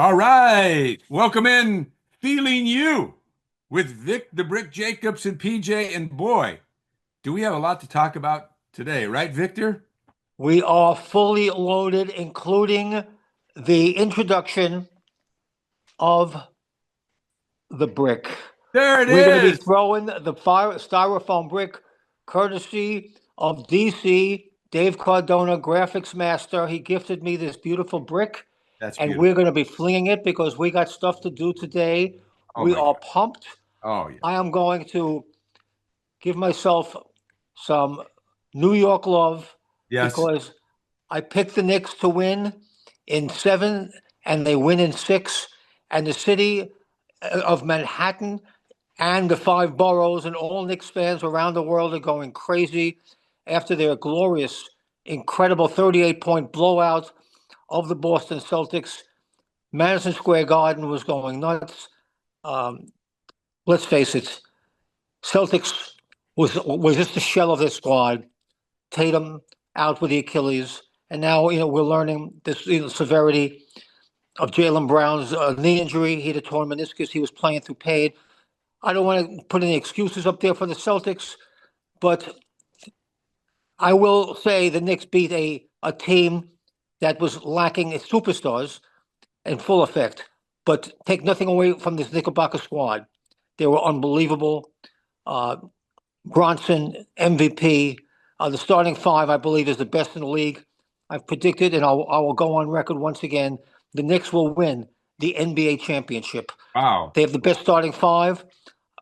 All right. Welcome in Feeling You with Vic the Brick Jacobs and PJ. And boy, do we have a lot to talk about today, right, Victor? We are fully loaded, including the introduction of the brick. There it We're going to be is. throwing the fire styrofoam brick, courtesy of DC, Dave Cardona, graphics master. He gifted me this beautiful brick, That's and beautiful. we're going to be flinging it because we got stuff to do today. Oh We my are God. pumped. Oh yeah. I am going to give myself some New York love Yes. because I picked the Knicks to win in seven, and they win in six. And the city of Manhattan and the five boroughs and all Knicks fans around the world are going crazy after their glorious, incredible 38-point blowout of the Boston Celtics. Madison Square Garden was going nuts. Um, let's face it, Celtics was just a shell of their squad. Tatum out with the Achilles, and now we're learning this severity of Jaylen Brown's knee injury. He had a torn meniscus. He was playing through pain. I don't want to put any excuses up there for the Celtics, but I will say the Knicks beat a team that was lacking its superstars in full effect. But take nothing away from this Knickerbocker squad. They were unbelievable. Uh, Bronson, MVP. The starting five, I believe, is the best in the league. I've predicted, and I will go on record once again, the Knicks will win the NBA championship. Wow. They have the best starting five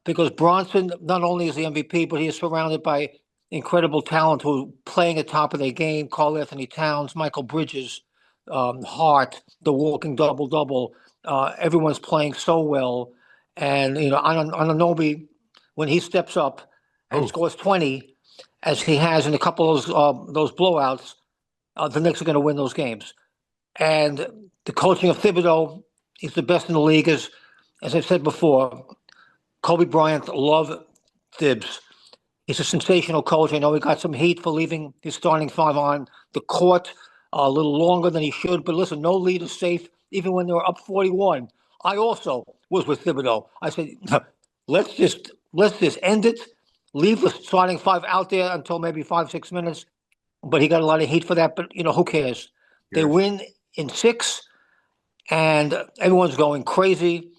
because Bronson not only is the MVP, but he is surrounded by incredible talent who are playing at top of their game. Karl Anthony Towns, Michael Bridges, Hart, the walking double-double. Everyone's playing so well. And, Anunoby, when he steps up and Oh, scores 20, as he has in a couple of those blowouts, the Knicks are going to win those games. And the coaching of Thibodeau, he's the best in the league. As I've said before, Kobe Bryant loved Thibs. He's a sensational coach. I know he got some heat for leaving his starting five on the court a little longer than he should. But listen, no lead is safe, even when they were up 41. I also was with Thibodeau. I said, let's just end it. Leave the starting five out there until maybe 5, 6 minutes. But he got a lot of heat for that. But who cares? They yes. win in six, and everyone's going crazy.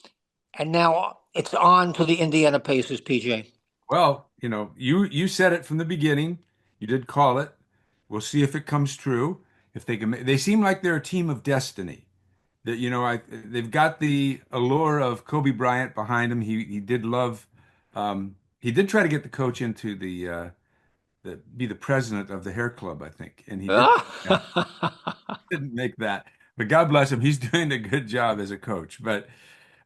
And now it's on to the Indiana Pacers, PJ. Well, you said it from the beginning. You did call it. We'll see if it comes true. If they can, they seem like they're a team of destiny. That they've got the allure of Kobe Bryant behind him. He did love, he did try to get the coach into be the president of the hair club, I think, and he did didn't make that. But God bless him, he's doing a good job as a coach. But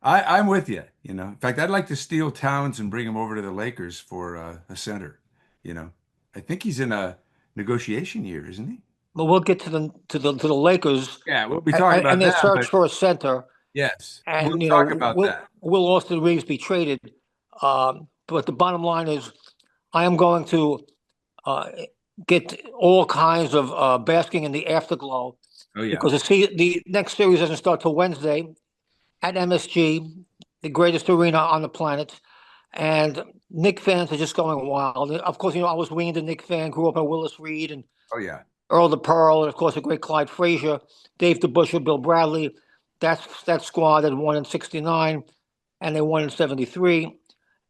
I'm with you. In fact, I'd like to steal Towns and bring him over to the Lakers for a center. You know, I think he's in a negotiation year, isn't he? But we'll get to the Lakers Yeah, we'll be talking and about their that. search But for a center, yes, we'll and talk about that. will Austin Reaves be traded? But the bottom line is, I am going to uh, get all kinds of basking in the afterglow Oh yeah. because the next series doesn't start till Wednesday at MSG, the greatest arena on the planet. And Knick fans are just going wild. Of course, I was weaned a Knick fan, grew up on Willis Reed and Oh yeah. Earl the Pearl, and of course, the great Clyde Frazier, Dave DeBusschere, Bill Bradley. That's that squad that won in '69, and they won in '73.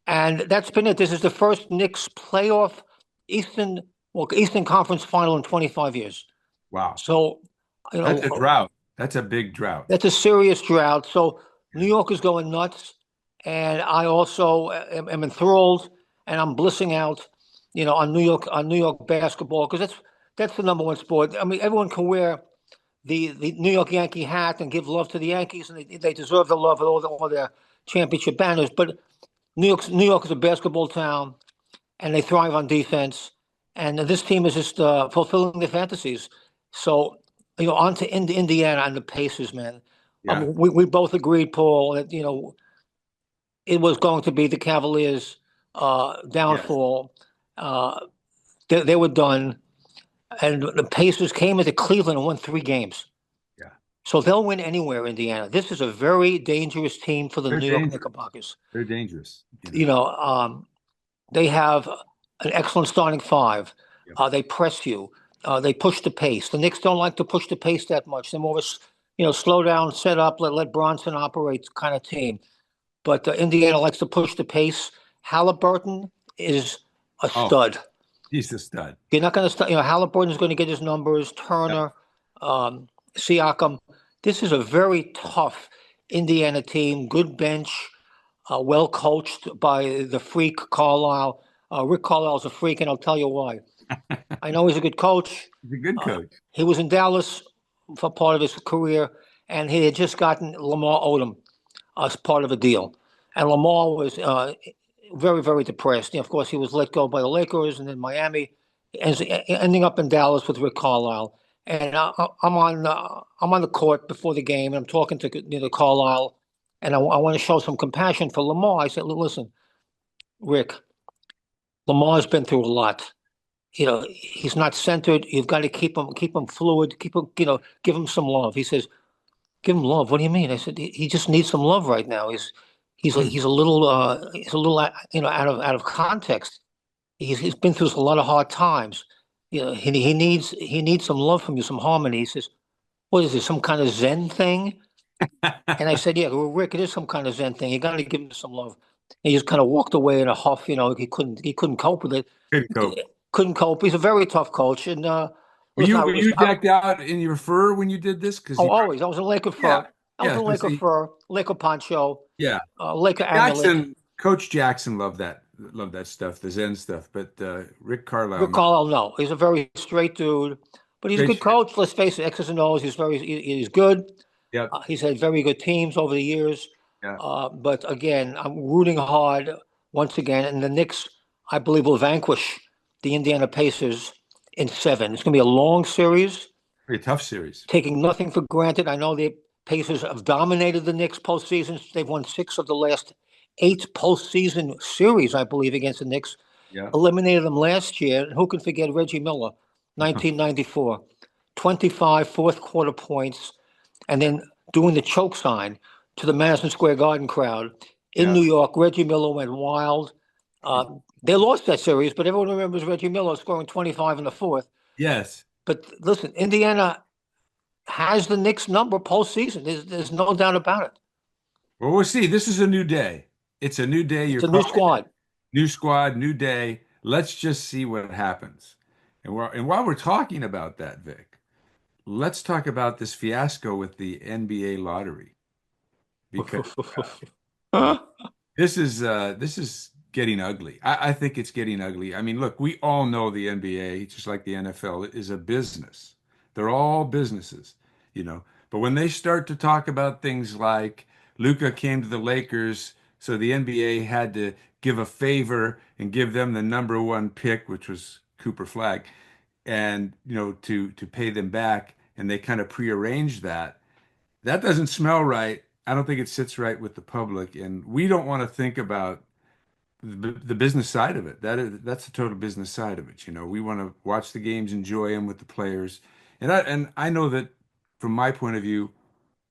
And that's been it. This is the first Knicks playoff Eastern, Eastern Conference final in 25 years. Wow. So, That's a drought. That's a big drought. that's a serious drought. So New York is going nuts, and I also am enthralled, and I'm blissing out, on New York basketball because that's the number one sport. I mean, everyone can wear the New York Yankee hat and give love to the Yankees, and they deserve the love with all their championship banners. But New York is a basketball town, and they thrive on defense. And this team is just fulfilling their fantasies. So, on to Indiana and the Pacers, man. Yeah. We both agreed, Paul, that it was going to be the Cavaliers' Yes. downfall. Uh, they were done, and the Pacers came into Cleveland and won 3 games. Yeah. So they'll win anywhere, Indiana. This is a very dangerous team for the They're New York dangerous. Knickerbockers. They're dangerous. You know, they have an excellent starting five. Yep. They press you. They push the pace. The Knicks don't like to push the pace that much. They're more of a, slow down, set up, let Bronson operate kind of team. But Indiana likes to push the pace. Halliburton is a Oh, stud. he's a stud. You're not going to start. Halliburton's going to get his numbers. Yep. Turner, Siakam. This is a very tough Indiana team. Good bench, well coached by the freak Carlisle. Rick Carlisle's a freak, and I'll tell you why. I know he's a good coach. He's a good coach. He was in Dallas for part of his career, and he had just gotten Lamar Odom as part of a deal. And Lamar was very, very depressed. Of course, he was let go by the Lakers and then Miami, ending up in Dallas with Rick Carlisle. And I'm on the court before the game, and I'm talking to Carlisle, and I want to show some compassion for Lamar. I said, "Listen, Rick, Lamar's been through a lot. He's not centered. You've got to keep him fluid, give him some love." He says, "Give him love? What do you mean?" I said, "He just needs some love right now. He's a little out of context. He's been through a lot of hard times. He needs some love from you, some harmony." He says, "What is this? Some kind of Zen thing?" And I said, "Yeah, well, Rick, it is some kind of Zen thing. You got to give him some love." He just kind of walked away in a huff. He couldn't cope with it. Good coach. Couldn't cope. He's a very tough coach. And Were you decked out in your fur when you did this? Because always. I was in Laker yeah, fur. I was in Laker fur, Laker poncho, yeah. Laker amulet. Coach Jackson loved that stuff, the Zen stuff. But Rick Carlisle, Rick Carlisle, no, he's a very straight dude, but he's a good straight. coach. Let's face it, X's and O's. He's good. Yep. He's had very good teams over the years. Yeah. But again, I'm rooting hard once again, and the Knicks, I believe, will vanquish the Indiana Pacers in 7. It's going to be a long series. Very tough series. Taking nothing for granted. I know the Pacers have dominated the Knicks postseason. They've won 6 of the last 8 postseason series, I believe, against the Knicks. Yeah. Eliminated them last year. And who can forget Reggie Miller, 1994, 25 fourth quarter points, and then doing the choke sign to the Madison Square Garden crowd in New York. Reggie Miller went wild. They lost that series, but everyone remembers Reggie Miller scoring 25 in the fourth. Yes. But listen, Indiana has the Knicks number postseason. There's no doubt about it. Well, we'll see. This is a new day. It's a new day. It's a new squad. New squad, new day. Let's just see what happens. And while we're talking about that, Vic, let's talk about this fiasco with the NBA lottery. Because this is getting ugly. I think it's getting ugly. I mean, look, we all know the NBA, just like the NFL, is a business. They're all businesses, But when they start to talk about things like Luka came to the Lakers, so the NBA had to give a favor and give them the number 1 pick, which was Cooper Flag, and to pay them back, and they kind of prearranged that. That doesn't smell right. I don't think it sits right with the public, and we don't want to think about the business side of it. That's the total business side of it. We want to watch the games, enjoy them with the players, and I know that from my point of view,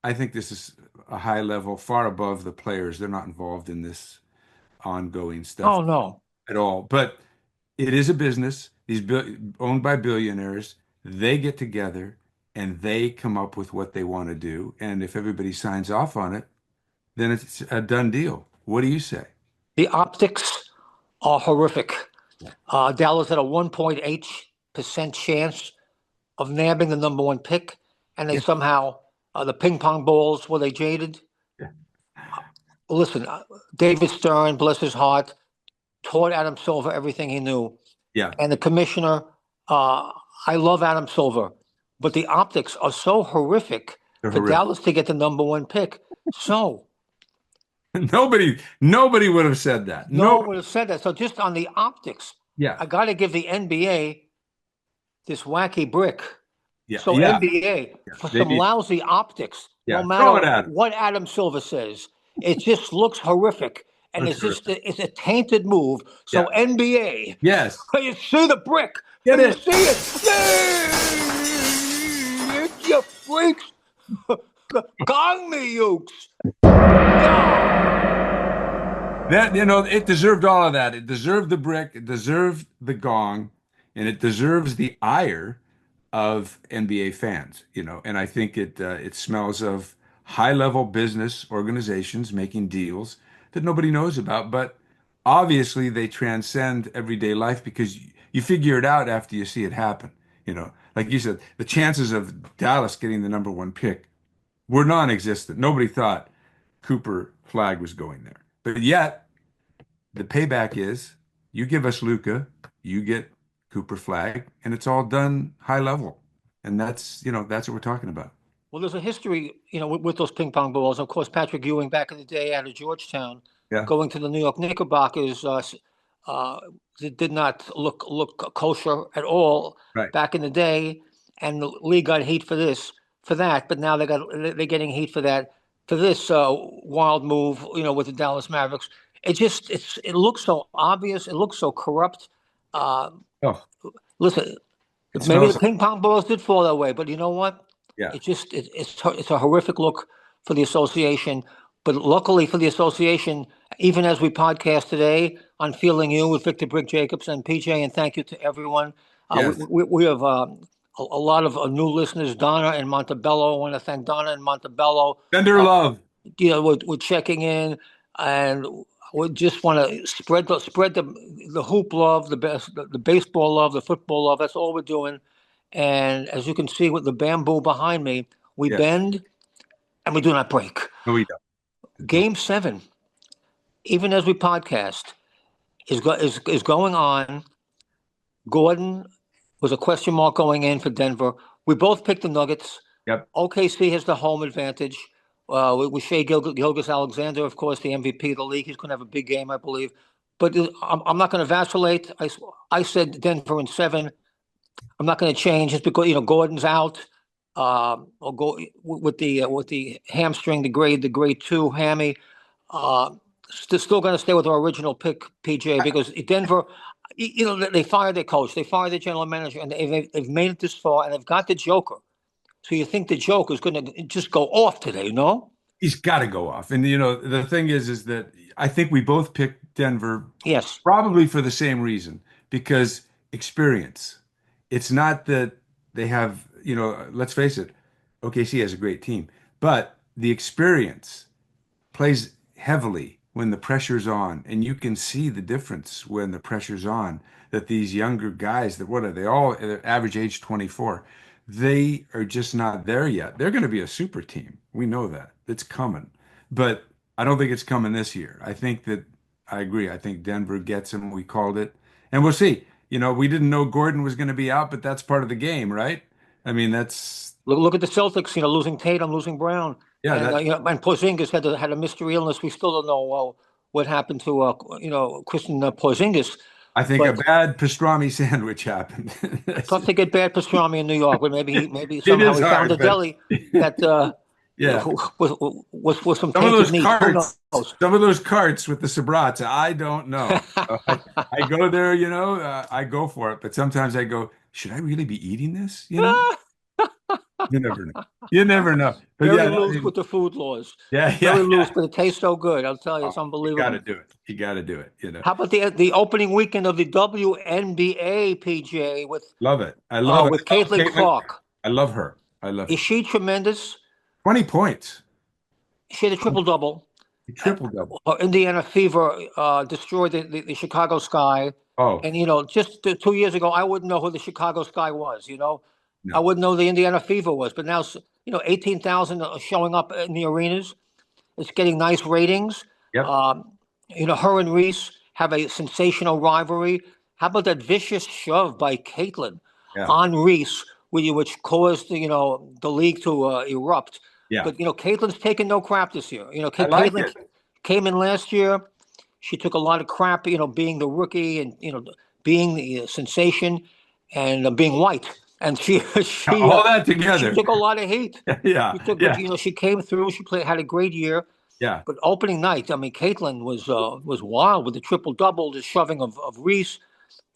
I think this is a high level, far above the players. They're not involved in this ongoing stuff. Oh no, at all. But it is a business. Owned by billionaires. They get together and they come up with what they want to do. And if everybody signs off on it, then it's a done deal. What do you say? The optics are horrific. Dallas had a 1.8% chance of nabbing the number 1 pick, and they somehow, the ping pong balls, were they jaded? Yeah. Listen, David Stern, bless his heart, taught Adam Silver everything he knew. Yeah. And the commissioner, I love Adam Silver, but the optics are so horrific for Dallas to get the number 1 pick. So nobody would have said that. No one would have said that. So just on the optics, yeah, I got to give the NBA this wacky brick. Yeah. So NBA, for some lousy optics, no matter what Adam Silver says, it just looks horrific. And it's a tainted move. So NBA, yes, you see the brick, get you it, see it, you freaks. Billy Ukes. Yeah. That, it deserved all of that. It deserved the brick, it deserved the gong, and it deserves the ire of NBA fans, And I think it smells of high-level business organizations making deals that nobody knows about, but obviously they transcend everyday life because you figure it out after you see it happen. Like you said, the chances of Dallas getting the number one pick were non-existent. Nobody thought Cooper Flag was going there. But yet, the payback is you give us Luca, you get Cooper Flag, and it's all done high level. And that's what we're talking about. Well, there's a history, with those ping pong balls. Of course, Patrick Ewing back in the day out of Georgetown, Yeah, going to the New York Knickerbockers, uh, did not look kosher at all right. back in the day, and the league got heat for that. But now they're getting heat for this wild move, with the Dallas Mavericks. It looks so obvious. It looks so corrupt. Uh, Oh, Listen, it maybe the smells like, ping pong balls did fall that way, but you know what? yeah, It's a horrific look for the association. But luckily for the association, even as we podcast today on Feeling You with Victor Brick Jacobs and PJ, and thank you to everyone. yes. We have a lot of new listeners, Donna and Montebello. I want to thank Donna and Montebello. Tender Uh, love. we're checking in, and we just want to spread the hoop love, the baseball love, the football love. That's all we're doing. And as you can see with the bamboo behind me, we Yes. bend and we do not break. No, we don't. No. Game 7, even as we podcast, is going on. Gordon was a question mark going in for Denver. We both picked the Nuggets. Yep. OKC has the home advantage. With Shea Gilgeous-Alexander, of course, the MVP of the league. He's going to have a big game, I believe. But I'm not going to vacillate. I said Denver in 7. I'm not going to change just because Gordon's out. I'll go with the hamstring, the grade 2 hammy. Still going to stay with our original pick, PJ, because Denver, they fired their coach, they fired their general manager, and they've made it this far, and they've got the Joker. So you think the Joker is going to just go off today, no? He's got to go off. And the thing is that I think we both picked Denver Yes. probably for the same reason, because experience. It's not that they have, let's face it, OKC has a great team, but the experience plays heavily when the pressure's on, and you can see the difference when the pressure's on. That these younger guys, that what are they all? Average age 24. They are just not there yet. They're going to be a super team. We know that. It's coming, but I don't think it's coming this year. I agree. I think Denver gets him. We called it, and we'll see. We didn't know Gordon was going to be out, but that's part of the game, right? I mean, that's Look at the Celtics, losing Tatum, losing Brown, yeah. and That and Porzingis had a mystery illness. We still don't know what happened to Christian Porzingis. I think a But bad pastrami sandwich happened. tough to get bad pastrami in New York, but maybe It somehow is he found a hard, but deli that yeah. with some Some of tainted those meats. Who carts, knows? some of those carts with the Sabrata, I don't know. I go there, I go for it, but sometimes I go, should I really be eating this? You never know. You never know. But Very yeah, no, I loose mean, with the food laws. yeah, Very yeah, loose, yeah. but it tastes so good. I'll tell you, Oh, it's you got to unbelievable. do it. You got to do it. How about the opening weekend of the WNBA, PJ, Love it. I love it. with I love Caitlin Caitlin. Clark? I love her. I love Is her. she tremendous? 20 points. She had a triple double. Triple double. Indiana Fever destroyed the Chicago Sky. Oh, And, just 2 years ago, I wouldn't know who the Chicago Sky was, I no. wouldn't know the Indiana Fever was. But now, 18,000 showing up in the arenas. It's getting nice ratings. Yep. Um, her and Reese have a sensational rivalry. How about that vicious shove by Caitlin Yeah. on Reese, which caused, the league to erupt? Yeah. But, Caitlin's taken no crap this year. I like Caitlin it. came in last year. She took a lot of crap, being the rookie and, being the sensation and being white. And she All that she together. took a lot of heat. Yeah. She took, but Yeah. she came through. She had a great year. Yeah. But opening night, I mean, Caitlin was wild with the triple double, the shoving of Reese.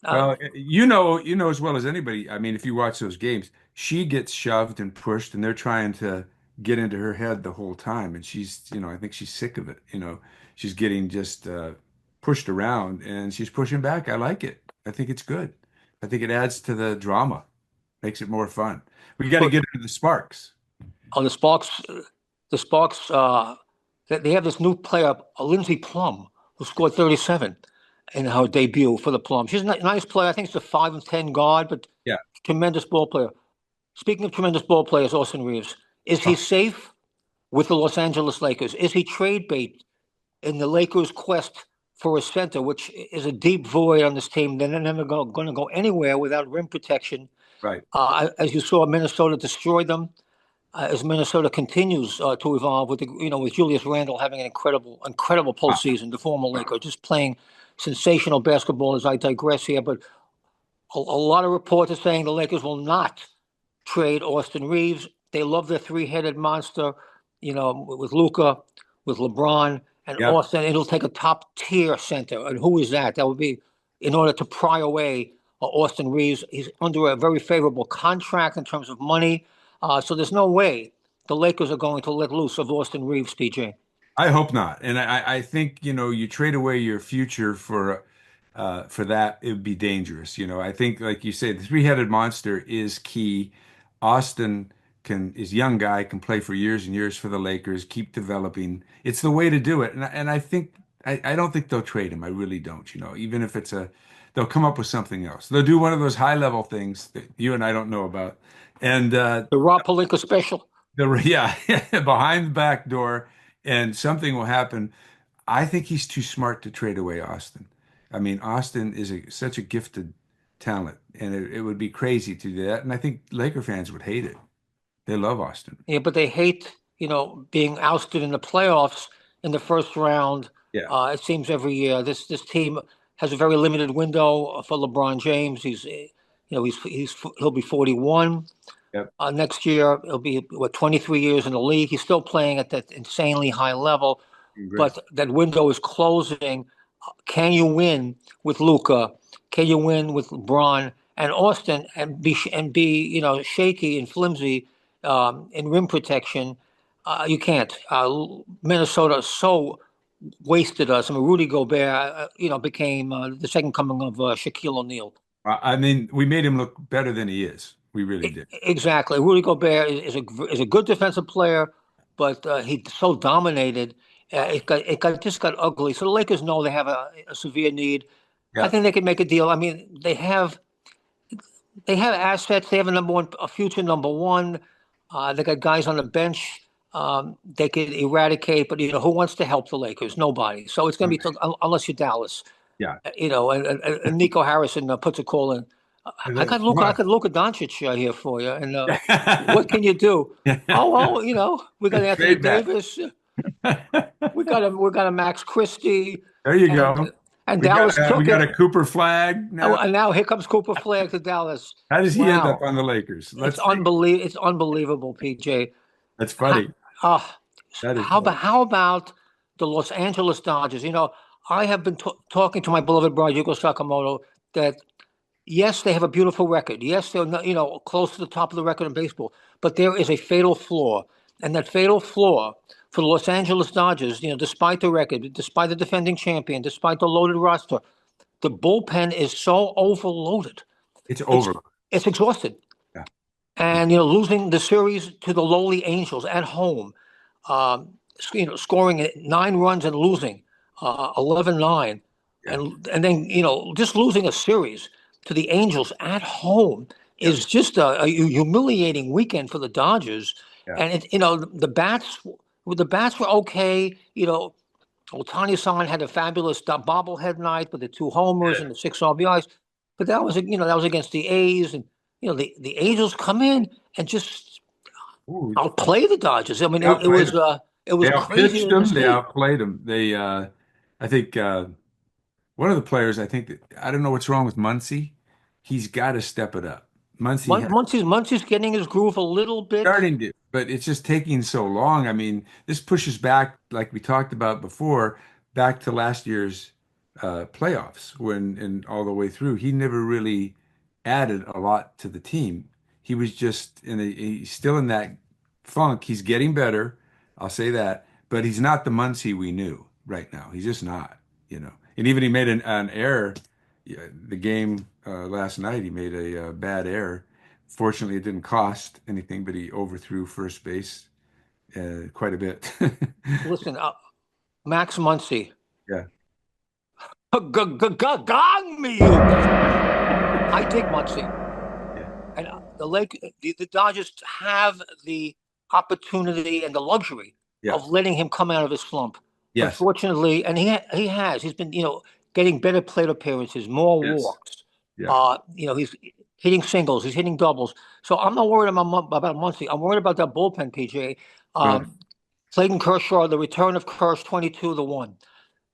Uh, Well, you know as well as anybody. I mean, if you watch those games, she gets shoved and pushed, and they're trying to get into her head the whole time, and I think she's sick of it. She's getting just pushed around, and she's pushing back. I like it. I think it's good. I think it adds to the drama, makes it more fun. We got to But get into the sparks. on the Sparks, they have this new player, Lindsey Plum, who scored 37 in her debut for the Plum. She's a nice player. I think she's a 5'10" guard, but Yeah. tremendous ball player. Speaking of tremendous ball players, Austin Reaves, is he safe with the Los Angeles Lakers? Is he trade bait in the Lakers' quest for a center, which is a deep void on this team? They're never going to go anywhere without rim protection. Right. As you saw, Minnesota destroyed them. As Minnesota continues to evolve with Julius Randle having an incredible postseason, the former Laker, just playing sensational basketball. As I digress here, but a lot of reports are saying the Lakers will not trade Austin Reaves. They love their three-headed monster, with Luka, with LeBron, and Yeah. Austin. It'll take a top-tier center. And who is that? That would be in order to pry away Austin Reaves. He's under a very favorable contract in terms of money. So there's no way the Lakers are going to let loose of Austin Reaves, PJ. I hope not. And I think, you trade away your future for that, it would be dangerous. I think, like you say, the three-headed monster is key. Austin is young guy, can play for years and years for the Lakers, keep developing. It's the way to do it. And I think I don't think they'll trade him. I really don't. Even if they'll come up with something else. They'll do one of those high-level things that you and I don't know about. And The Rob Pelinka special. yeah, behind the back door, and something will happen. I think he's too smart to trade away Austin. I mean, Austin is such a gifted talent, and it would be crazy to do that. And I think Laker fans would hate it. They love Austin. Yeah, but they hate, being ousted in the playoffs in the first round. Yeah. It seems every year this team has a very limited window for LeBron James. He'll be 41 Yep. next year. He'll be 23 years in the league. He's still playing at that insanely high level, Great. but that window is closing. Can you win with Luka? Can you win with LeBron and Austin and be shaky and flimsy in rim protection? You can't. Minnesota so wasted us. I mean, Rudy Gobert, became the second coming of Shaquille O'Neal. I mean, we made him look better than he is. We really did. Exactly. Rudy Gobert is a good defensive player, but he so dominated. It just got ugly. So the Lakers know they have a severe need. I Yeah. think they can make a deal. I mean, they have assets. They have a future number one. They got guys on the bench they could eradicate, but who wants to help the Lakers? Nobody. So it's going to be unless you're Dallas, Yeah. and Nico Harrison puts a call in. I got Luka. I got Luka Doncic here for you. And what can you do? Oh, well, we got Anthony Trade that. Davis. We got a Max Christie, There you and go. and We got Dallas uh, we took got it. a Cooper flag Oh, now. and now here comes Cooper Flag to Dallas. How does he end up Wow, on the Lakers? it's Let's see. unbelievable. It's unbelievable, PJ. That's How, funny. uh, That is how about funny. how about the Los Angeles Dodgers? I have been talking to my beloved brother Yugo Sakamoto that yes, they have a beautiful record. Yes, they're not, close to the top of the record in baseball, but there is a fatal flaw, and that fatal flaw for the Los Angeles Dodgers, despite the record, despite the defending champion, despite the loaded roster, the bullpen is so overloaded. It's It's over. it's exhausted, Yeah. and losing the series to the lowly Angels at home, scoring 9 runs and losing 11-9, Yeah. and then just losing a series to the Angels at home Yeah. is just a humiliating weekend for the Dodgers. Yeah. And the bats were okay. Otani-san had a fabulous bobblehead night with the 2 homers and the 6 RBIs, but that was against the A's, and the Angels come in and just Ooh, outplay the Dodgers. I mean, they it outplayed was them. uh, it was They crazy outpitched to them. They see. outplayed them. I think one of the players. I think that I don't know what's wrong with Muncy. He's got to step it up. Muncy has Muncy's getting his groove a little bit. starting to, but it's just taking so long. I mean, this pushes back, like we talked about before, back to last year's playoffs when, and all the way through, he never really added a lot to the team. He was just he's still in that funk. He's getting better. I'll say that. But he's not the Muncy we knew right now. He's just not, you know. And even he made an error. Yeah, the game last night, he made a bad error. Fortunately, it didn't cost anything, but he overthrew first base quite a bit. Listen, Max Muncy, Yeah. gong me, you. I dig Muncy. Yeah. And the Dodgers have the opportunity and the luxury Yeah. of letting him come out of his slump. Yes. Unfortunately, and he has. He's been, getting better plate appearances, more Yes. walks. Yeah. He's hitting singles, he's hitting doubles. So I'm not worried about Muncy. I'm worried about that bullpen, PJ. Well, Clayton Kershaw, the return of Kersh, 22-1.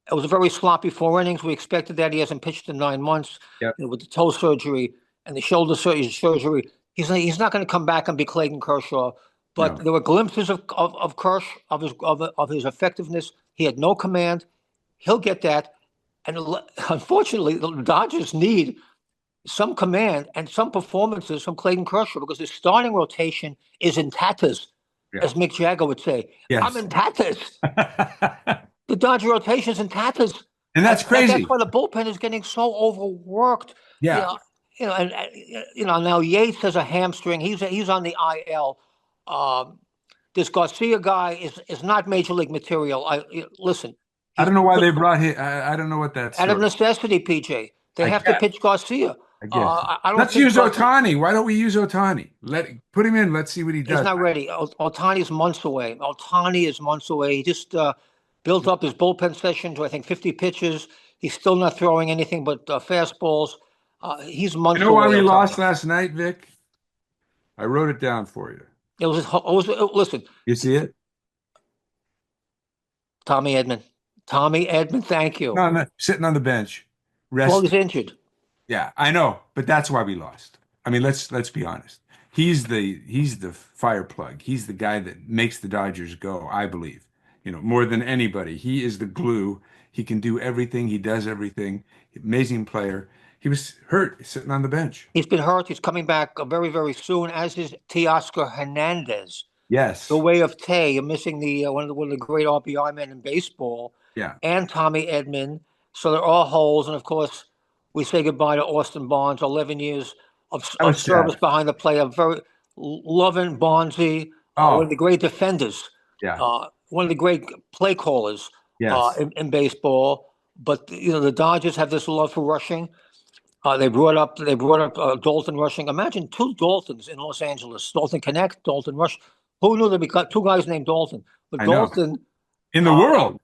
It was a very sloppy 4 innings. We expected that. He hasn't pitched in 9 months, yeah. with the toe surgery and the shoulder surgery. He's not going to come back and be Clayton Kershaw. But No. there were glimpses of Kersh, of his effectiveness. He had no command. He'll get that. And unfortunately, the Dodgers need some command and some performances from Clayton Kershaw because his starting rotation is in tatters, Yeah. as Mick Jagger would say. I'm Yes. in tatters. The Dodger rotation is in tatters. And And that's that's crazy. why the bullpen is getting so overworked. You Yeah. know, and now Yates has a hamstring. He's on the IL. Um, this Garcia guy is not major league material. Listen, I he's don't know why they brought him. I don't know what that out of story. necessity, PJ. They I have to guess. pitch Garcia. I guess. I don't Let's think use Garcia. Otani. Why don't we use Otani? Put him in. Let's see what he He's does. not ready. Otani's months away. Otani is months away. He just built up his bullpen session to, I think, 50 pitches. He's still not throwing anything but fastballs. He's You months know why away, we lost Otani. last night, Vic? I wrote it down for you. Listen, You see it? Tommy Edman. Tommy Edman, thank you. No, no, sitting on the bench, Well, he's resting. injured. Yeah, I know, but that's why we lost. I mean, let's be honest. He's the fire plug. He's the guy that makes the Dodgers go, I believe. You know, more than anybody. He is the glue. He can do everything. He does everything. Amazing player. He was hurt sitting on the bench. He's been hurt. He's coming back very, very soon, as is Teoscar Hernandez. The Yes. way of Tay. You're missing the one of the great RBI men in baseball, Yeah. and Tommy Edman. So they're all holes. And of course, we say goodbye to Austin Barnes. 11 years I of was service sad. behind the plate. A very loving Bonzi, one of Oh, the great defenders, yeah. one of the great play callers Yes. in baseball. But the Dodgers have this love for rushing. They brought up Dalton rushing. Imagine two Daltons in Los Angeles: Dalton Connect, Dalton Rush. Who knew that we got two guys named Dalton? But I know. Dalton, In the uh, world.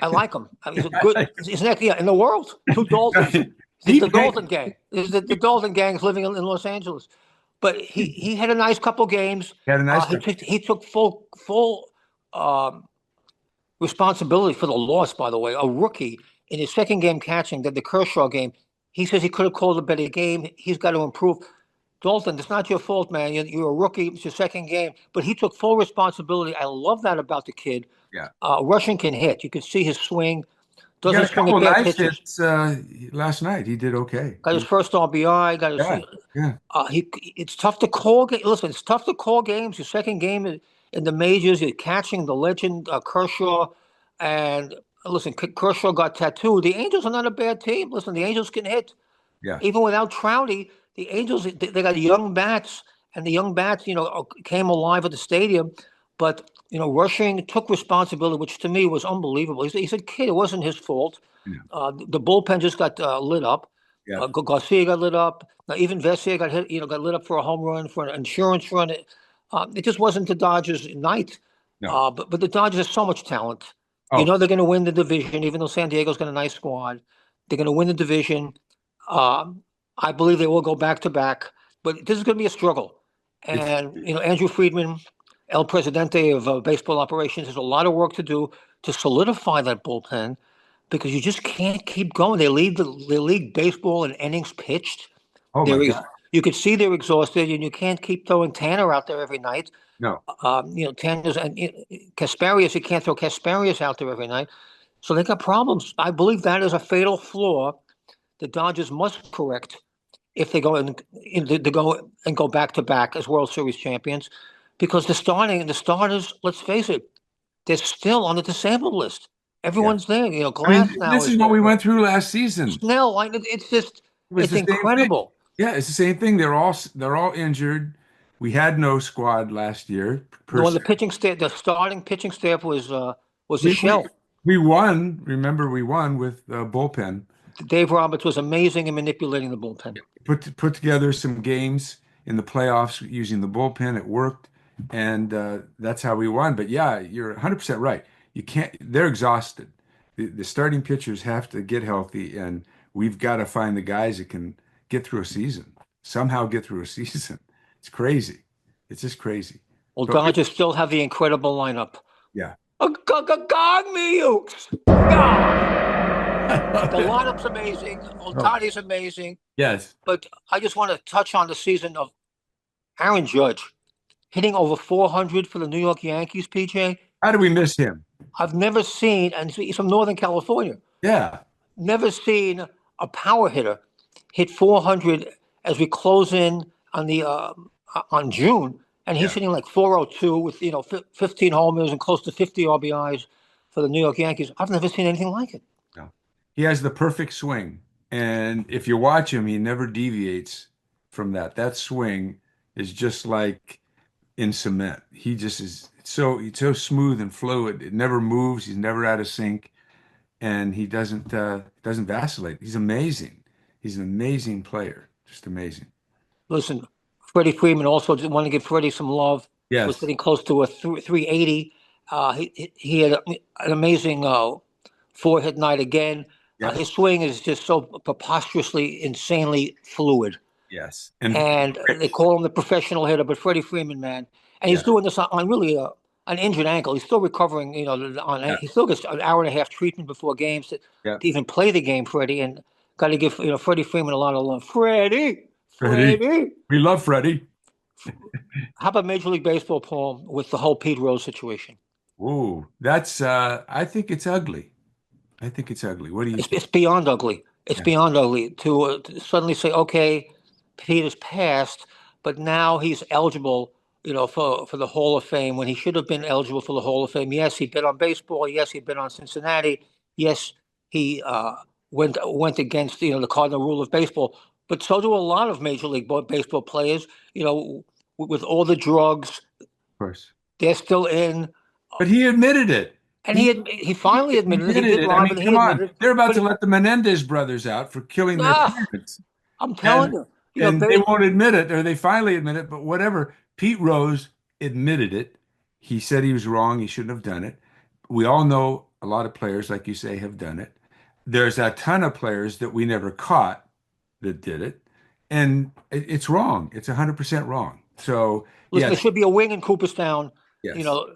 I like him. I mean, he's a good. He's next, yeah, in the world. Two Daltons. It's He the played, Dalton gang. The Dalton gang is living in Los Angeles. But he had a nice couple games. had a nice He time. took full um, responsibility for the loss. By the way, a rookie in his second game catching the Kershaw game. He says he could have called a better game. He's got to improve. Dalton, it's not your fault, man. You're a rookie. It's your second game. But he took full responsibility. I love that about the kid. Yeah. Rushing can hit. You can see his swing. He got Doesn't a swing couple at of bad nice pitches. hits last night. He did okay. Got his first RBI. Got his. Yeah, yeah. It's tough to call. Listen, it's tough to call games. Your second game in the majors. You're catching the legend Kershaw, and listen, Kershaw got tattooed. The Angels are not a bad team. Listen, the Angels can hit. Yeah. Even without Trouty, the Angels, they got young bats, and the young bats, came alive at the stadium. But Rushing took responsibility, which to me was unbelievable. He's a kid; it wasn't his fault. Yeah. The bullpen just got lit up. Yeah. Garcia got lit up. Now, even Vesia got hit, got lit up for a home run, for an insurance run. It just wasn't the Dodgers' night. No. But the Dodgers have so much talent. Oh, They're going to win the division, even though San Diego's got a nice squad. They're going to win the division. I believe they will go back to back, but this is going to be a struggle. it's And Andrew Friedman, El Presidente of baseball operations, has a lot of work to do to solidify that bullpen because you just can't keep going. They lead the league baseball in innings pitched. oh my God. You could see they're exhausted, and you can't keep throwing Tanner out there every night. No. Tanner's and Kasparius. You can't throw Kasparius out there every night. So they got problems. I believe that is a fatal flaw the Dodgers must correct if they go and go back to back as World Series champions, because the starters, let's face it, they're still on the disabled list. Yeah. Everyone's there. I mean, Glass now this is is what there. we went through last season. Snell, it's just, It was it's the same thing. incredible. Yeah, it's the same thing. They're all injured. We had no squad last year per When se. the starting pitching staff was a We we shell. we won. Remember, we won with bullpen. Dave Roberts was amazing in manipulating the bullpen. Put together some games in the playoffs using the bullpen. It worked, and that's how we won. But yeah, you're 100% right. You can't. They're exhausted. The starting pitchers have to get healthy, and we've got to find the guys that can get through a season. Somehow get through a season. It's crazy. It's just crazy. Well, But Dodgers still have the incredible lineup. yeah. Gong me, Ukes. The lineup's amazing. Oh, Otani's amazing. yes. But I just want to touch on the season of Aaron Judge hitting over 400 for the New York Yankees, PJ. How do we miss him? I've never seen, and he's from Northern California, Yeah. never seen a power hitter hit 400 as we close in on June, and he's Yeah. hitting like 402 with 15 homers and close to 50 RBIs for the New York Yankees. I've never seen anything like it. No. He has the perfect swing. And if you watch him, he never deviates from that. That swing is just like in cement. He just is he's so smooth and fluid. It never moves. He's never out of sync. And he doesn't vacillate. He's amazing. He's an amazing player. Just amazing. Listen, Freddie Freeman also want to give Freddie some love. Was Yes. hitting close to a 380. He had an amazing four-hit night again. His Yes. swing is just so preposterously, insanely fluid. Yes. And And they quick. call him the professional hitter, but Freddie Freeman, man, and he's Yeah. doing this on really an injured ankle. He's still recovering. Yeah. He still gets an hour and a half treatment before games Yeah. to even play the game, Freddie. And got to give Freddie Freeman a lot of love. Freddie. Freddie. We love Freddie. How about Major League Baseball, Paul, with the whole Pete Rose situation? Ooh, I think it's ugly. I think it's ugly. What do you think? It's beyond ugly. It's Yeah. beyond ugly to suddenly say, okay, Pete has passed, but now he's eligible, for the Hall of Fame when he should have been eligible for the Hall of Fame. Yes, he bid on baseball. Yes, he bid on Cincinnati. Yes, he went against the cardinal rule of baseball. But so do a lot of Major League Baseball players. With all the drugs, Of course. they're still in. But he admitted it. And He he finally admitted it. He admitted did it. I lie, mean, but he come on. admitted it. They're about But to let the Menendez brothers out for killing their ah, parents. I'm telling And you, and they won't admit it, or they finally admit it, but whatever. Pete Rose admitted it. He said he was wrong. He shouldn't have done it. We all know a lot of players, like you say, have done it. There's a ton of players that we never caught that did it. And it's wrong. It's 100% wrong. So, listen, there yes, should be a wing in Cooperstown. You yes. know,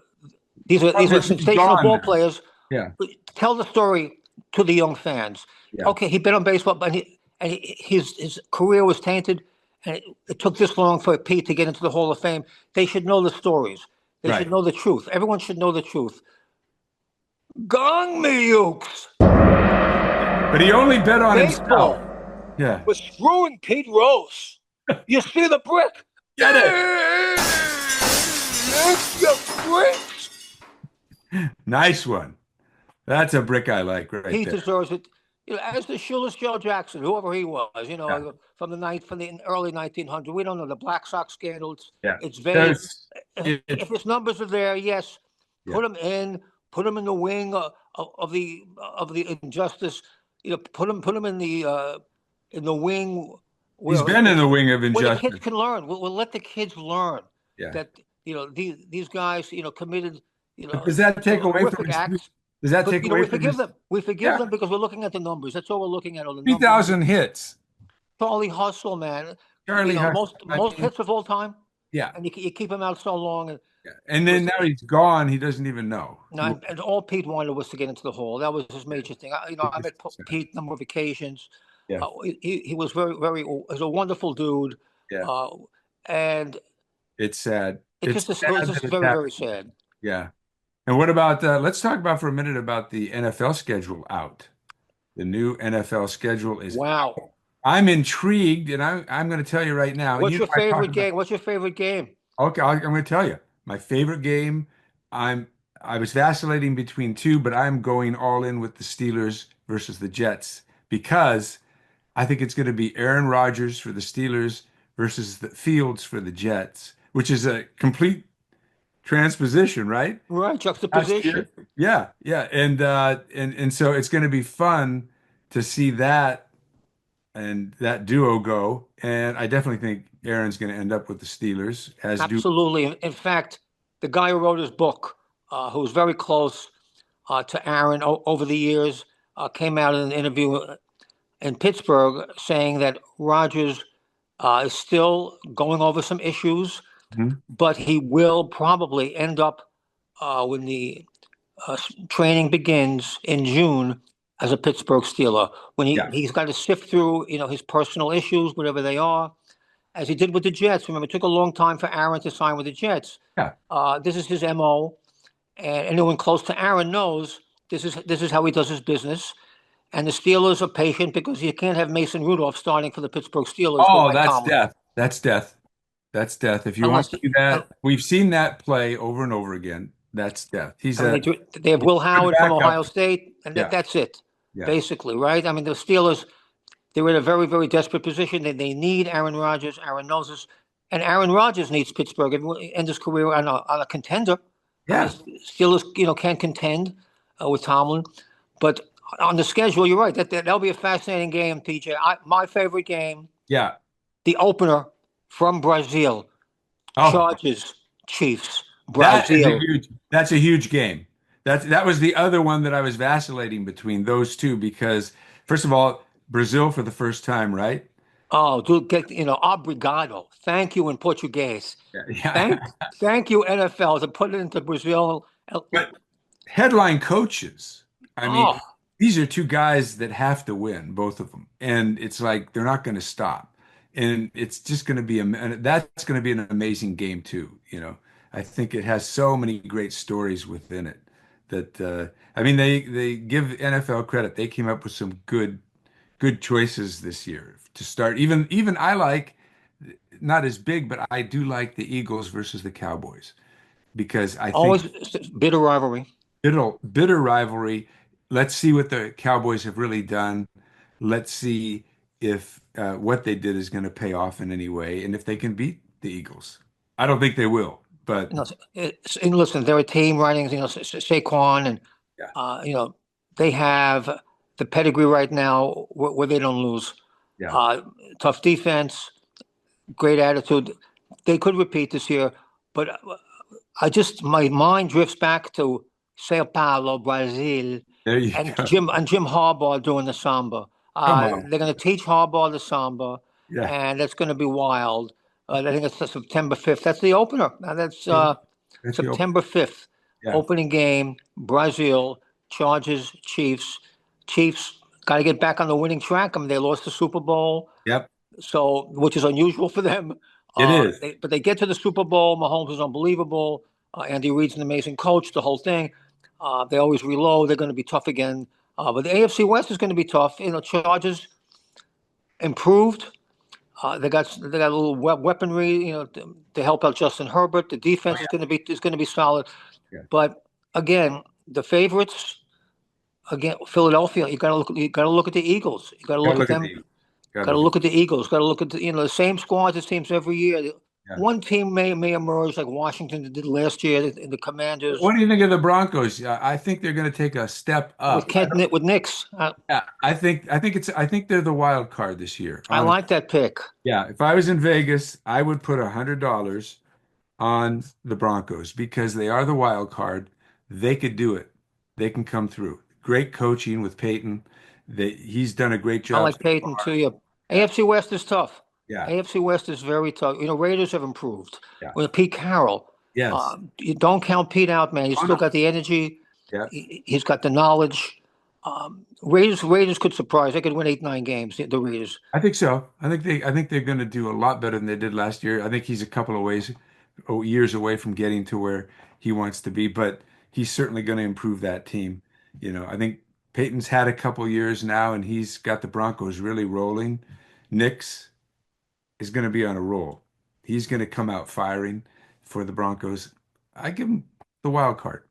these are He's sensational gone ball now. players. Yeah, Tell the story to the young fans. yeah, Okay, he been on baseball, but his career was tainted, and it took this long for Pete to get into the Hall of Fame. They should know the stories. They should right. know the truth. Everyone should know the truth. Gong me, Ukes. But he only bet on himself. Baseball Yeah. was screwing Pete Rose. You see the brick? Get it. You bricks. Nice one. That's a brick I like right He there. deserves it. As the shoeless Joe Jackson, whoever he was, Yeah. from the early 1900s. We don't know the Black Sox scandal. Yeah. It's vague. There's If his numbers are there, yes, yeah. put him in. Put him in the wing of the injustice. Put him in the wing He's where been in the wing of where the kids injustice. can learn. We'll let the kids learn Yeah. that these guys committed But does that take away from horrific his acts. does that But take away we from forgive his them. We forgive yeah. them because we're looking at the numbers. That's all we're looking at. All the numbers. 3,000 hits. Charlie Hustle, man. Charlie Hustle. Most hits of all time, Yeah. and you keep him out so long. And Yeah. And then now he's gone. He doesn't even know. and all Pete wanted was to get into the Hall. That was his major thing. I met Pete a number of occasions. Yeah. He was very was a wonderful dude. Yeah. And It's sad. it It's just sad it was that just it's very, very happening. sad. Yeah. And what about let's talk about for a minute about the NFL schedule out. The new NFL schedule is Wow. out. I'm intrigued, and I'm going to tell you right now. What's You your know, I talked favorite about game? What's your favorite game? okay, I'm going to tell you. My favorite game, I'm I was vacillating between two, but I'm going all in with the Steelers versus the Jets because I think it's going to be Aaron Rodgers for the Steelers versus the Fields for the Jets, which is a complete transposition, right? Right, Last juxtaposition. year. Yeah, yeah. And so it's going to be fun to see that and that duo go. And I definitely think Aaron's going to end up with the Steelers, as do. Absolutely. In fact, the guy who wrote his book, who was very close to Aaron over the years, came out in an interview in Pittsburgh saying that Rodgers is still going over some issues, Mhm. but he will probably end up when the training begins in June as a Pittsburgh Steeler. When Yeah, he's got to sift through, his personal issues, whatever they are, as he did with the Jets. Remember, it took a long time for Aaron to sign with the Jets. yeah. This is his MO, and anyone close to Aaron knows this is how he does his business. And the Steelers are patient because you can't have Mason Rudolph starting for the Pittsburgh Steelers with Oh, Mike that's Tomlin. death. That's death. That's death. If you want Unless, to do uh, that, we've seen that play over and over again. That's death. I mean, they have He's Will a good Howard from backup. Ohio State, and Yeah, that's it, yeah, basically, right? I mean, the Steelers, they're in a very, very desperate position. They need Aaron Rodgers. Aaron knows this. And Aaron Rodgers needs Pittsburgh to end his career on a contender. I mean, yeah, Steelers, can't contend with Tomlin. But on the schedule, you're right. That'll be a fascinating game, TJ. My favorite game, yeah. the opener from Brazil, Oh, Chargers, Chiefs, Brazil. that's a huge game. That was the other one that I was vacillating between those two because first of all, Brazil for the first time, right? Oh, dude, obrigado. Thank you in Portuguese. Yeah, Thank, yeah. thank you, NFL, to put it into Brazil. But headline coaches, I mean, Oh, these are two guys that have to win, both of them. And it's like they're not going to stop. And it's just going to be and that's going to be an amazing game too, you know. I think it has so many great stories within it that I mean they give NFL credit. They came up with some good choices this year to start. Even I like not as big, but I do like the Eagles versus the Cowboys because I think always bitter rivalry. bitter rivalry. Let's see what the Cowboys have really done. Let's see if what they did is going to pay off in any way, and if they can beat the Eagles. I don't think they will, but And listen, they're a team running, Saquon, and yeah, uh, you know, they have the pedigree right now where they don't lose. yeah, Uh, Tough defense, great attitude. They could repeat this year, but my mind drifts back to Sao Paulo, Brazil, there you and go. Jim Harbaugh doing the samba. Come on, They're going to teach Harbaugh the samba, yeah, and that's going to be wild. I think it's September 5th. That's the opener. That's that's the open. September 5th, Yeah, opening game. Brazil, Chargers, Chiefs. Chiefs got to get back on the winning track. I mean, they lost the Super Bowl, yep, so which is unusual for them. it is. But they get to the Super Bowl. Mahomes is unbelievable. Andy Reid's an amazing coach. The whole thing. They always reload. They're going to be tough again. But the AFC West is going to be tough. Chargers improved. They got a little weaponry, to help out Justin Herbert. The Oh, defense yeah, is going to be solid. yeah. But again, the favorites again, Philadelphia. You got to look at the Eagles. You got to Gotta look at look at them. the gotta Got to look at look at the Eagles. Got to look at the same squads it seems every year. yeah. One team may emerge like Washington did last year. The Commanders What do you think of the Broncos? I think they're going to take a step with up. Kent with Knicks. Yeah, I think they're the wild card this year. I Honestly, like that pick. yeah. If I was in Vegas, I would put $100 on the Broncos because they are the wild card. They could do it. They can come through. Great coaching with Peyton. He's done a great I job like so Peyton far. too. Yeah. Yeah, AFC West is tough. yeah, AFC West is very tough. Raiders have improved. yeah. With Pete Carroll, Yes. you don't count Pete out, man. He's Oh still no. got the energy. Yeah. He's got the knowledge. Raiders could surprise. They could win 8, 9 games. The Raiders. I think so. I think they're going to do a lot better than they did last year. I think he's a couple of years away from getting to where he wants to be, but he's certainly going to improve that team. I think Peyton's had a couple years now, and he's got the Broncos really rolling. Knicks is going to be on a roll. He's going to come out firing for the Broncos. I give them the wild card.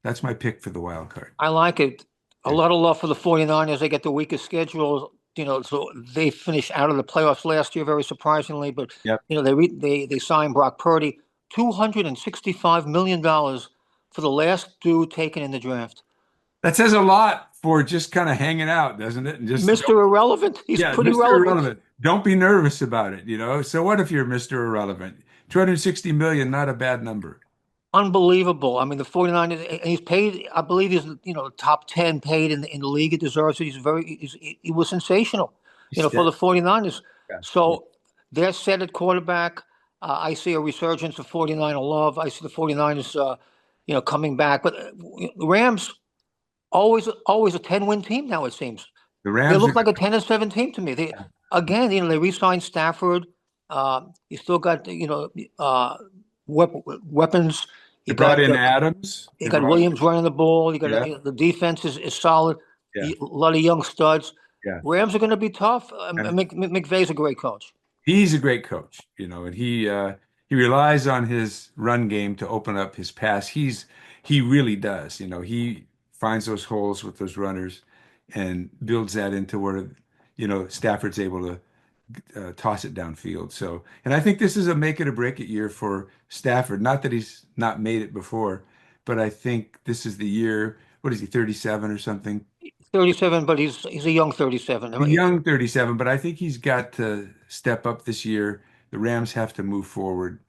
That's my pick for the wild card. I like it. A Yeah. lot of love for the 49ers. They get the weakest schedule, so they finished out of the playoffs last year, very surprisingly. But Yep. they signed Brock Purdy, $265 million for the last dude taken in the draft. That says a lot for just kind of hanging out, doesn't it? And just Mr. Irrelevant. He's yeah, pretty Mr. relevant. Irrelevant. Don't be nervous about it, you know? So what if you're Mr. Irrelevant? 260 million, not a bad number. Unbelievable. I mean, the 49ers, and he's paid, I believe he's, top 10 paid in the league. It deserves it. He was sensational, He's for dead. the 49ers. Yeah. So they're set at quarterback. I see a resurgence of 49er love. I see the 49ers, coming back. But the Rams, always a 10-win team now, it seems. The They Rams look are like a 10-7 team to me. Again, they re-signed Stafford. You still got, weapons. they You brought got in Adams. you They got brought Williams running the ball. You got yeah, the defense is solid. yeah, A lot of young studs. yeah. Rams are going to be tough. And McVay's a great coach. he's a great coach, and he relies on his run game to open up his pass. He really does. He finds those holes with those runners and builds that into where, Stafford's able to toss it downfield. So, and I think this is a make it or break it year for Stafford. Not that he's not made it before, but I think this is the year. What is he, 37 or something? 37, but he's a young 37. A young 37, but I think he's got to step up this year. The Rams have to move forward,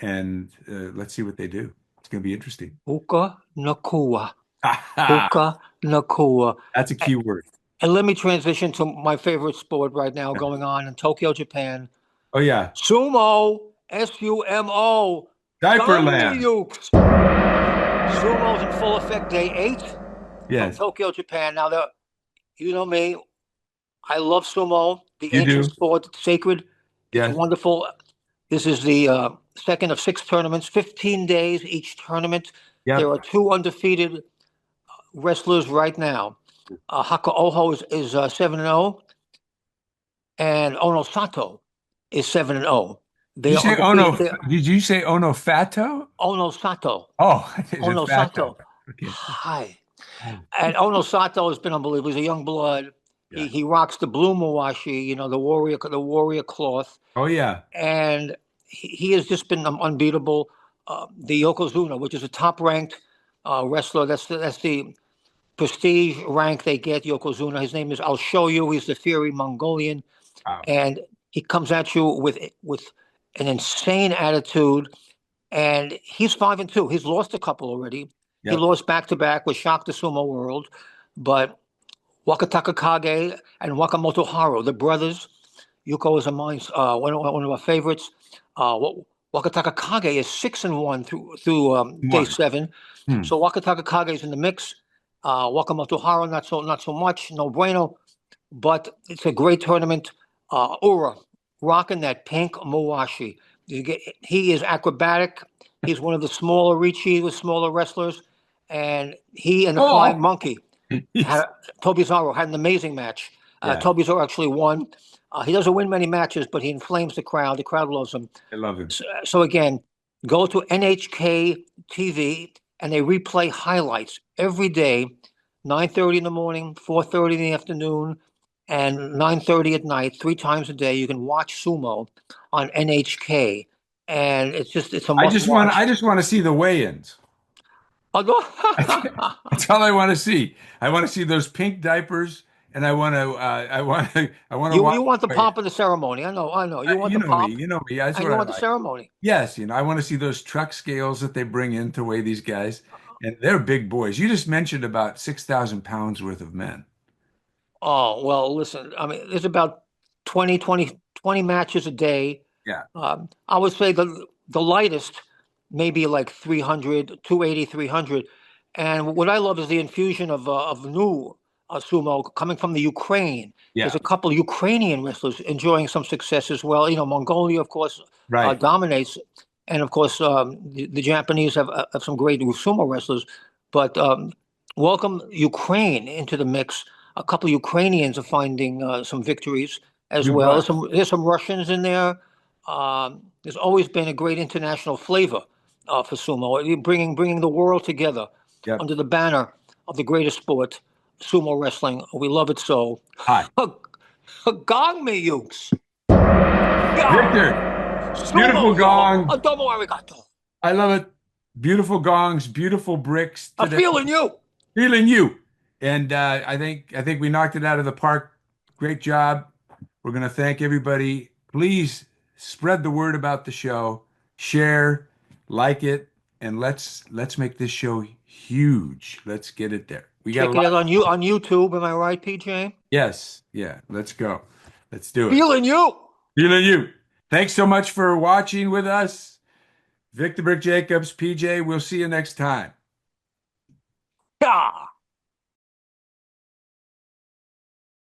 and let's see what they do. It's going to be interesting. Puka Nakua. Puka Nakua. That's a key word. And let me transition to my favorite sport right now going on in Tokyo, Japan. Oh yeah, Sumo, SUMO. Diaperland. Sumo's in full effect, day 8 from Yes, Tokyo, Japan. Now, you know me, I love sumo, the you ancient do. sport, it's sacred. It's Yes, wonderful. This is the second of 6 tournaments, 15 days each tournament. There yep. are 2 undefeated wrestlers right now. Hakaoho is 7-0, and Ono Sato is 7-0. Did They you are say undefeated. Ono? Did you say Ono Fato? Ono Sato. Oh, is it Ono Fato? Sato. Okay. Hi. And Ono Sato has been unbelievable. He's a young blood. Yeah. He rocks the blue mawashi, the warrior cloth, Oh yeah. and he has just been unbeatable. The Yokozuna, which is a top-ranked wrestler, that's the prestige rank they get. Yokozuna. His name is. I'll show you. He's the fiery Mongolian, Wow. and he comes at you with an insane attitude. And he's 5-2. He's lost a couple already. He Yep. lost back-to-back, was shocked the sumo world. But Wakataka Kage and Wakamoto Haru, the brothers, Yuko is one of our favorites. Wakataka Kage is 6-1 through day One. 7. Hmm. So Wakataka Kage is in the mix. Wakamoto Haru, not so much, no bueno. But it's a great tournament. Ura, rocking that pink mawashi. He is acrobatic. He's one of the smaller Ricci with smaller wrestlers. And he and the Flying Oh, Monkey, Tobizaru, had an amazing match. yeah, Tobizaru actually won. He doesn't win many matches, but he inflames the crowd. The crowd loves him. I love him. So again, go to NHK TV and they replay highlights every day, 9:30 in the morning, 4:30 in the afternoon, and 9:30 at night, 3 times a day. You can watch sumo on NHK, and it's a must watch. I just want to see the weigh-ins. That's all I want to see. I want to see those pink diapers, and I want to You watch. want the pomp of the ceremony. I know. You want You the know me. pomp You know me. That's and what you I want the like. ceremony. Yes, I want to see those truck scales that they bring in to weigh these guys, and they're big boys. You just mentioned about 6,000 pounds worth of men. Oh, well, listen, I mean, there's about 20 matches a day. Yeah, I would say the lightest maybe like 300, 280, 300. And what I love is the infusion of new sumo coming from the Ukraine. There's yeah, a couple Ukrainian wrestlers enjoying some success as well. Mongolia, of course, right. dominates. And of course, the Japanese have some great sumo wrestlers. But welcome Ukraine into the mix. A couple Ukrainians are finding some victories as Do well. what? There's some Russians in there. There's always been a great international flavor for sumo. Bringing the world together Yep. under the banner of the greatest sport, sumo wrestling. We love it so. Hi, Gong me, Ukes. Victor. Yeah. Beautiful Sumo, yo. gong. Domo arigato. I love it. Beautiful gongs, beautiful bricks I'm today. feeling you. Feeling you. And I think we knocked it out of the park. Great job. We're going to thank everybody. Please spread the word about the show, share, like it, and let's make this show huge. Let's get it there. We got a Check it lot. out on YouTube. Am I right, PJ? Yes. Yeah. Let's go. Let's do it. Feeling you. Feeling you. Thanks so much for watching with us. Victor Brick Jacobs, PJ, we'll see you next time. Yeah.